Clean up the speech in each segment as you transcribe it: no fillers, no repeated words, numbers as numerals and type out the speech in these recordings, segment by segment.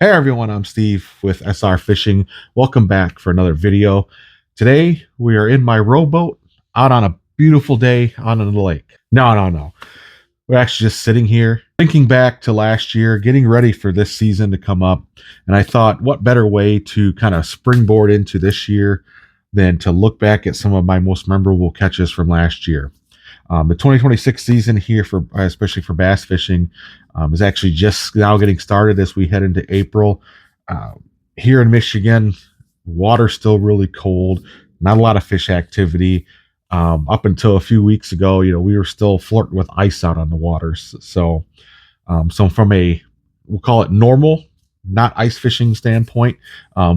Hey everyone, I'm Steve with SR Fishing. Welcome back for another video. Today we are in my rowboat out on a beautiful day on the lake. No. We're actually just sitting here thinking back to last year, getting ready for this season to come up. And I thought, what better way to kind of springboard into this year than to look back at some of my most memorable catches from last year. The 2026 season here, for especially for bass fishing, is actually just now getting started as we head into April. Uh, Here in Michigan, water's still really cold, not a lot of fish activity. Up until a few weeks ago, we were still flirting with ice out on the waters. So from a, we'll call it normal, not ice fishing standpoint,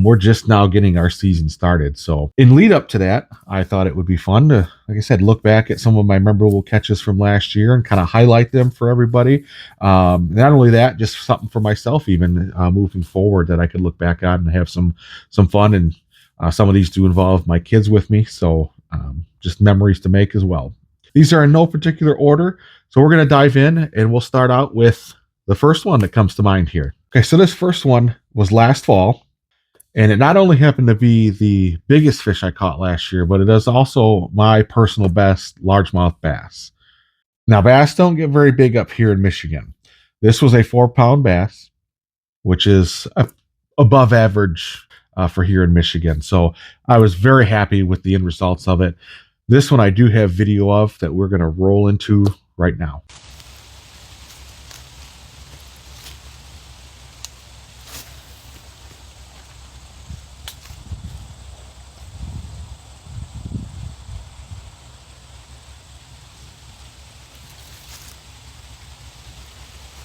we're just now getting our season started. So in lead up to that, I thought it would be fun to, like I said, look back at some of my memorable catches from last year and kind of highlight them for everybody. Not only that, just something for myself, even moving forward, that I could look back on and have some fun. And some of these do involve my kids with me, so just memories to make as well. These are in no particular order, so we're going to dive in, and we'll start out with the first one that comes to mind here. Okay, so this first one was last fall, and it not only happened to be the biggest fish I caught last year, but it is also my personal best largemouth bass. Now, bass don't get very big up here in Michigan. This was a 4-pound bass, which is above average for here in Michigan. So I was very happy with the end results of it. This one I do have video of that we're going to roll into right now.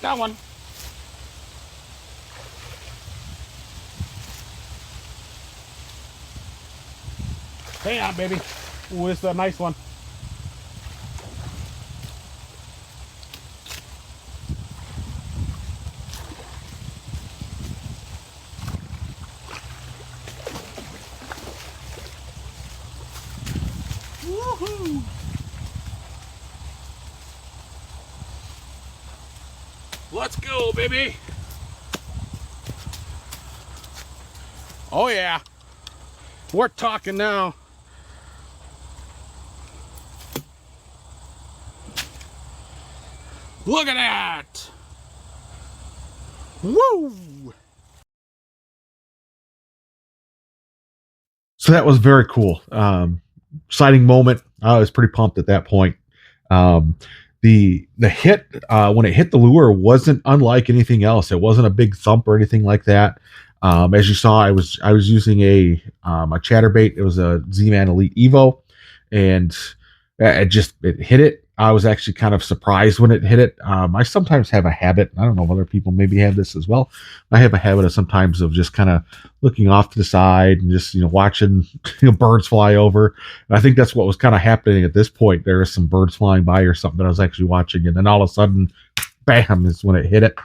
Got one. Hang on, baby. Ooh, this is a nice one. Woohoo! Let's go, baby. Oh yeah. We're talking now. Look at that! Woo! So that was very cool. Exciting moment. I was pretty pumped at that point. The hit when it hit the lure wasn't unlike anything else. It wasn't a big thump or anything like that. As you saw, I was using a chatterbait. It was a Z-Man Elite Evo, and it hit it. I was actually kind of surprised when it hit it. I sometimes have a habit. I don't know whether people maybe have this as well. I have a habit of sometimes of just kind of looking off to the side and just watching birds fly over. And I think that's what was kind of happening at this point. There was some birds flying by or something that I was actually watching, and then all of a sudden, bam! Is when it hit it.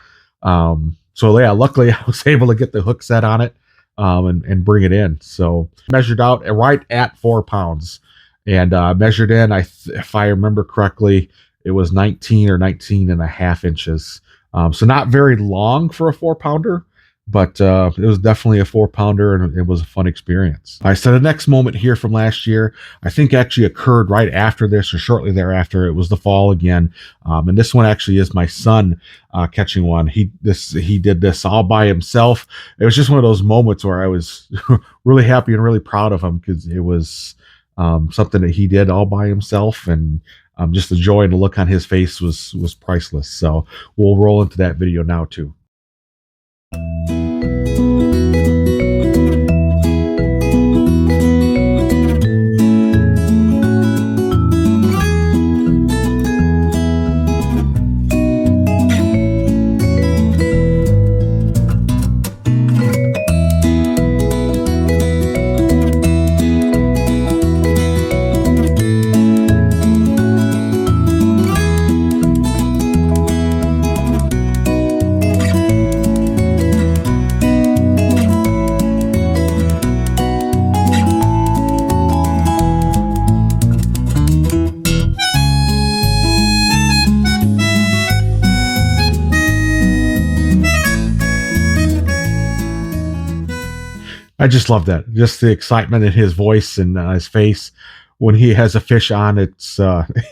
So yeah, luckily I was able to get the hook set on it and bring it in. So measured out right at 4 pounds. And measured in, if I remember correctly, it was 19 or 19 and a half inches. So not very long for a 4-pounder, but it was definitely a 4-pounder, and it was a fun experience. All right, so the next moment here from last year, I think actually occurred right after this or shortly thereafter. It was the fall again, and this one actually is my son catching one. He did this all by himself. It was just one of those moments where I was really happy and really proud of him, because it was something that he did all by himself, and just the joy and the look on his face was priceless. So we'll roll into that video now too. I just love that. Just the excitement in his voice and his face when he has a fish on. It's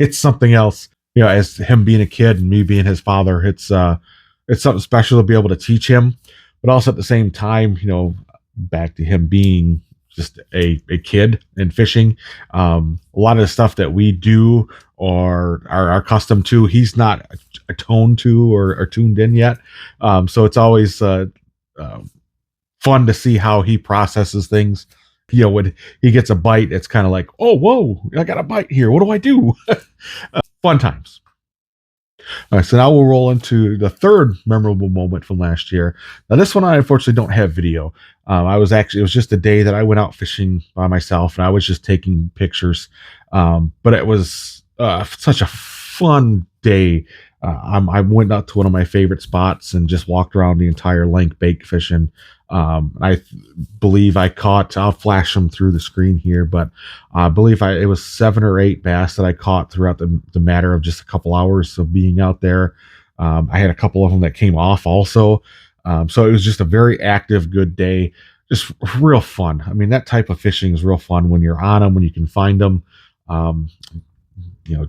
it's something else. You know, as him being a kid and me being his father, it's something special to be able to teach him. But also at the same time, you know, back to him being just a kid and fishing. A lot of the stuff that we do or are accustomed to, he's not attuned to or tuned in yet. So it's always fun to see how he processes things. You know, when he gets a bite, it's kind of like, oh, whoa, I got a bite here. What do I do? Fun times. All right, so now we'll roll into the third memorable moment from last year. Now, this one I unfortunately don't have video. It was just a day that I went out fishing by myself, and I was just taking pictures. But it was such a fun day. I went out to one of my favorite spots and just walked around the entire lake bait fishing. I believe I caught, I'll flash them through the screen here, but I believe it was 7 or 8 bass that I caught throughout the matter of just a couple hours of being out there. I had a couple of them that came off also. So it was just a very active, good day. Just real fun. I mean, that type of fishing is real fun when you're on them, when you can find them. You know,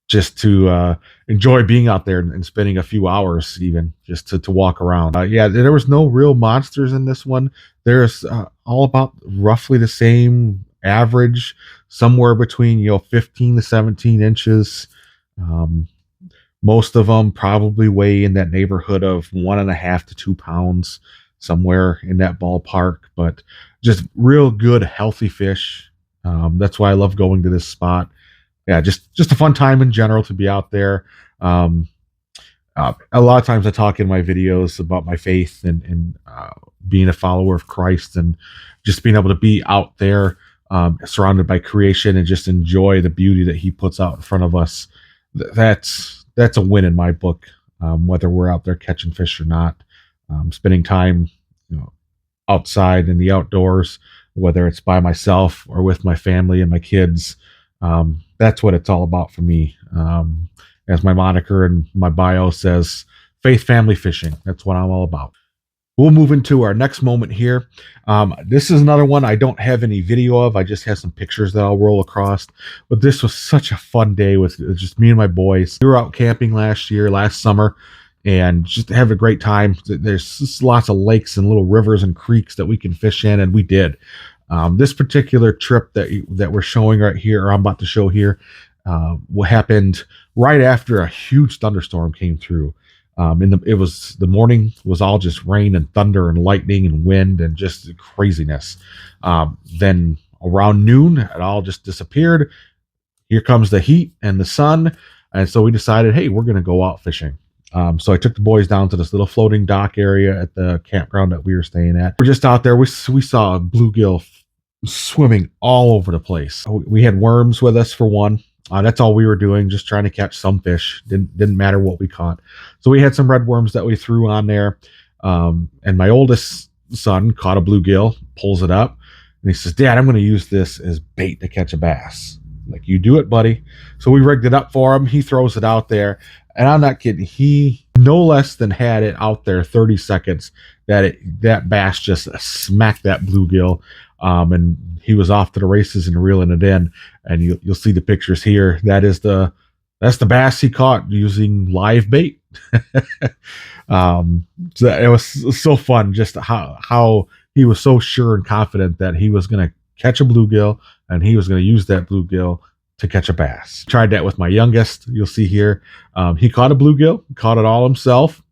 just to enjoy being out there and spending a few hours even just to walk around. Yeah, there was no real monsters in this one. There's all about roughly the same average, somewhere between, you know, 15 to 17 inches. Most of them probably weigh in that neighborhood of 1.5 to 2 pounds, somewhere in that ballpark, but just real good, healthy fish. That's why I love going to this spot. Yeah, just a fun time in general to be out there. A lot of times I talk in my videos about my faith and being a follower of Christ and just being able to be out there, surrounded by creation and just enjoy the beauty that He puts out in front of us. That's a win in my book. Whether we're out there catching fish or not, spending time, you know, outside in the outdoors, whether it's by myself or with my family and my kids. That's what it's all about for me. As my moniker and my bio says, faith, family, fishing. That's what I'm all about. We'll move into our next moment here. This is another one I don't have any video of. I just have some pictures that I'll roll across. But this was such a fun day with just me and my boys. We were out camping last summer, and just have a great time. There's lots of lakes and little rivers and creeks that we can fish in, and we did. This particular trip that we're showing right here, or I'm about to show here, what happened right after a huge thunderstorm came through. The morning was all just rain and thunder and lightning and wind and just craziness. Then around noon, it all just disappeared. Here comes the heat and the sun, and so we decided, hey, we're going to go out fishing. So I took the boys down to this little floating dock area at the campground that we were staying at. We're just out there. We saw a bluegill swimming all over the place. We had worms with us for one. That's all we were doing, just trying to catch some fish. Didn't matter what we caught. So we had some red worms that we threw on there. And my oldest son caught a bluegill, pulls it up, and he says, Dad, I'm going to use this as bait to catch a bass. I'm like, you do it, buddy. So we rigged it up for him. He throws it out there. And I'm not kidding. He no less than had it out there 30 seconds that bass just smacked that bluegill. And he was off to the races and reeling it in. And you'll see the pictures here. That's the bass he caught using live bait. So it was so fun, just how he was so sure and confident that he was going to catch a bluegill and he was going to use that bluegill to catch a bass. Tried that with my youngest. You'll see here. He caught a bluegill, caught it all himself,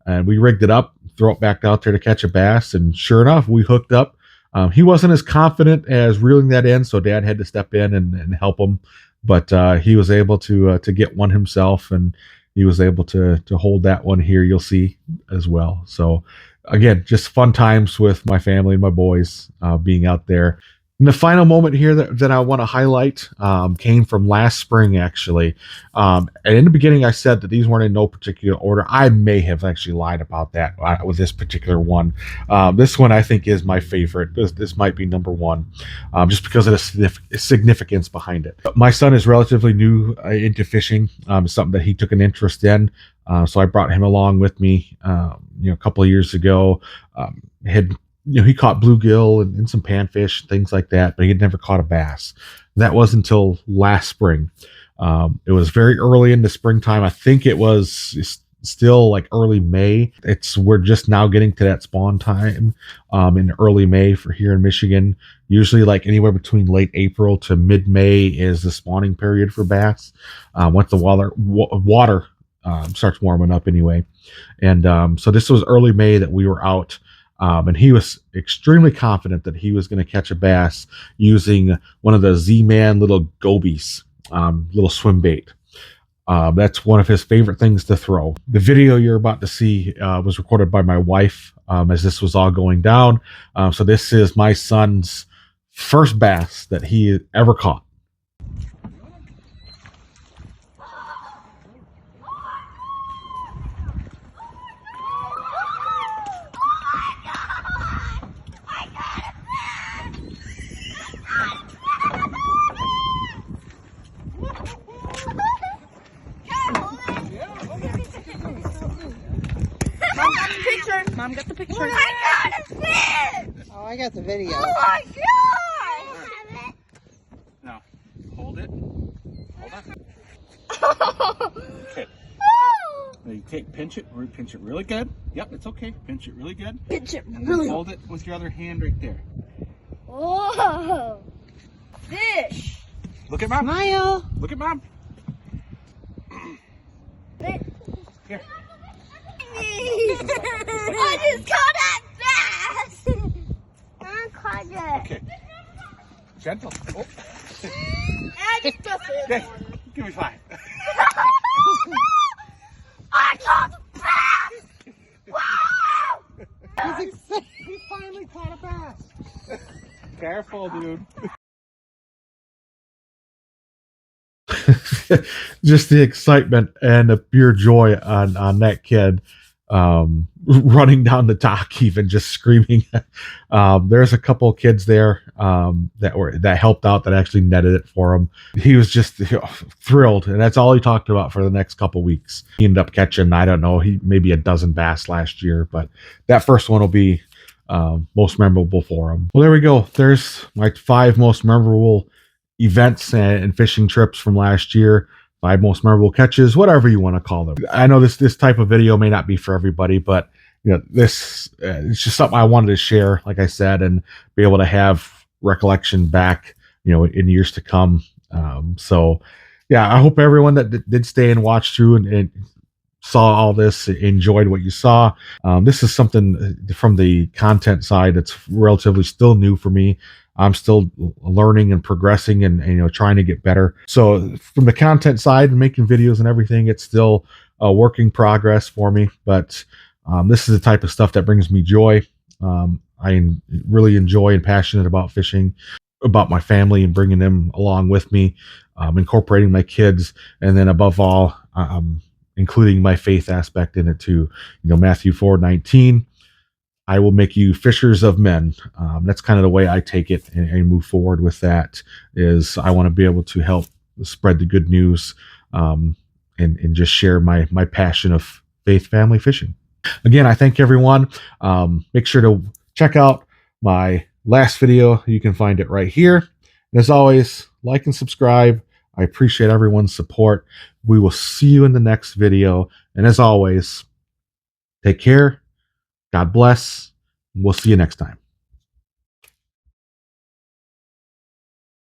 and we rigged it up, throw it back out there to catch a bass. And sure enough, we hooked up. He wasn't as confident as reeling that in, so Dad had to step in and help him. But he was able to get one himself, and he was able to hold that one here. You'll see as well. So again, just fun times with my family and my boys being out there. And the final moment here that I want to highlight came from last spring, actually. And in the beginning, I said that these weren't in no particular order. I may have actually lied about that with this particular one. This one, I think, is my favorite. This might be number one, just because of the significance behind it. My son is relatively new into fishing. Something that he took an interest in. So I brought him along with me, a couple of years ago. Had he caught bluegill and some panfish, things like that, but he had never caught a bass. That was until last spring. It was very early in the springtime. I think it was still like early May. We're just now getting to that spawn time in early May for here in Michigan. Usually, like anywhere between late April to mid May is the spawning period for bass. Once the water starts warming up, anyway. And so this was early May that we were out. And he was extremely confident that he was going to catch a bass using one of the Z-Man little gobies, little swim bait. That's one of his favorite things to throw. The video you're about to see was recorded by my wife as this was all going down. So this is my son's first bass that he ever caught. Mom got the picture. I got a fish! Oh, I got the video. Oh my god! Now, hold it. Hold on. Okay. Now you pinch it really good. Yep, it's okay. Pinch it really good. Pinch it And really then hold it with your other hand right there. Whoa! Fish! Look at Mom. Smile. Look at Mom. Fish. Here. I just caught that bass! I caught it. Okay. Gentle. Oh. I just got it. Okay. Give me 5. I caught the bass! Wow! He's excited. We finally caught a bass. Careful, dude. Just the excitement and the pure joy on that kid running down the dock, even just screaming. There's a couple of kids there that helped out, that actually netted it for him. He was just thrilled, and that's all he talked about for the next couple weeks. He ended up catching, I don't know, maybe a dozen bass last year, but that first one will be most memorable for him. Well, there we go. There's my 5 most memorable events and fishing trips from last year. 5 most memorable catches, whatever you want to call them. I know this type of video may not be for everybody, but this it's just something I wanted to share, like I said, and be able to have recollection back, in years to come. So yeah, I hope everyone that did stay and watch through and saw all this enjoyed what you saw. This is something from the content side that's relatively still new for me. I'm still learning and progressing and trying to get better. So from the content side and making videos and everything, it's still a work in progress for me. But this is the type of stuff that brings me joy. I really enjoy and passionate about fishing, about my family and bringing them along with me, incorporating my kids, and then above all, including my faith aspect in it too. Matthew 4:19. I will make you fishers of men. That's kind of the way I take it and move forward with that. Is I want to be able to help spread the good news and just share my passion of faith family fishing. Again, I thank everyone. Make sure to check out my last video. You can find it right here. And as always, like and subscribe. I appreciate everyone's support. We will see you in the next video. And as always, take care. God bless. We'll see you next time.